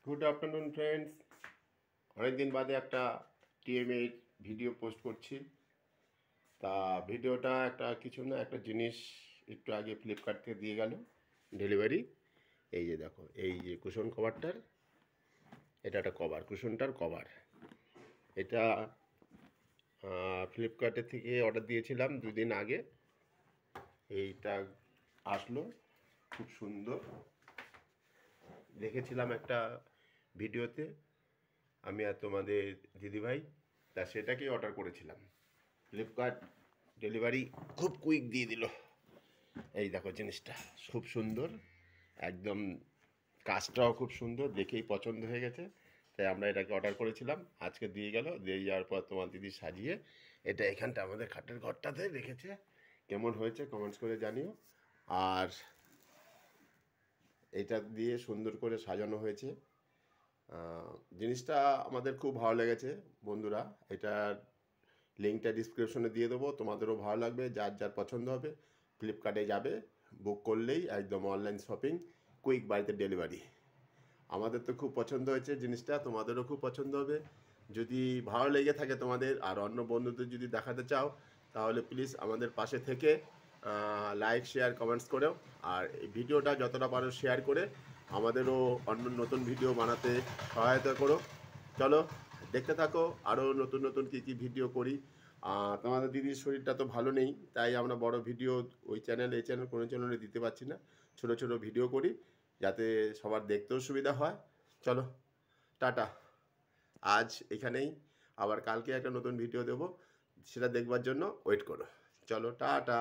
Good afternoon friends. অনেকদিন বাদে একটা টিএমএর ভিডিও পোস্ট করছি। তা ভিডিওটা কিছু না, একটা জিনিস একটু আগে ফ্লিপকার্ট থেকে দিয়ে গেল ডেলিভারি। এই যে দেখো, এই যে কুশন কভারটার, এটা একটা কভার, কুশনটার কভার। এটা ফ্লিপকার্টের থেকে অর্ডার দিয়েছিলাম 2 দিন আগে। এইটা আসলো, খুব সুন্দর। দেখেছিলাম একটা ভিডিওতে আমি আর তোমাদের দিদিভাই, তা সেটাকেই অর্ডার করেছিলাম। ফ্লিপকার্ট ডেলিভারি খুব কুইক দিয়ে দিল। এই দেখো জিনিসটা খুব সুন্দর, একদম কাজটাও খুব সুন্দর, দেখেই পছন্দ হয়ে গেছে। তাই আমরা এটাকে অর্ডার করেছিলাম, আজকে দিয়ে গেল। দিয়ে যাওয়ার পর তোমার দিদি সাজিয়ে এটা এখানটা আমাদের খাটের ঘরটাতে রেখেছে। কেমন হয়েছে কমেন্টস করে জানিও। আর এটা দিয়ে সুন্দর করে সাজানো হয়েছে। জিনিসটা আমাদের খুব ভালো লেগেছে বন্ধুরা। এটার লিঙ্কটা ডিসক্রিপশনে দিয়ে দেবো, তোমাদেরও ভালো লাগবে। যার যার পছন্দ হবে ফ্লিপকার্টে যাবে, বুক করলেই একদম অনলাইন শপিং, কুইক বাড়িতে ডেলিভারি। আমাদের তো খুব পছন্দ হয়েছে জিনিসটা, তোমাদেরও খুব পছন্দ হবে। যদি ভালো লেগে থাকে তোমাদের আর অন্য বন্ধুদের যদি দেখাতে চাও, তাহলে প্লিজ আমাদের পাশে থেকে লাইক শেয়ার কমেন্টস করেও, আর এই ভিডিওটা যতটা পারো শেয়ার করে আমাদেরও অন্য নতুন ভিডিও বানাতে সহায়তা করো। চলো দেখতে থাকো, আরও নতুন নতুন কী কী ভিডিও করি। তোমাদের দিদির শরীরটা তো ভালো নেই, তাই আমরা বড় ভিডিও ওই চ্যানেল এই চ্যানেল কোনো চ্যানেলে দিতে পারছি না। ছোট ছোট ভিডিও করি যাতে সবার দেখতেও সুবিধা হয়। চলো টাটা, আজ এখানেই। আবার কালকে একটা নতুন ভিডিও দেবো, সেটা দেখবার জন্য ওয়েট করো। চলো টাটা।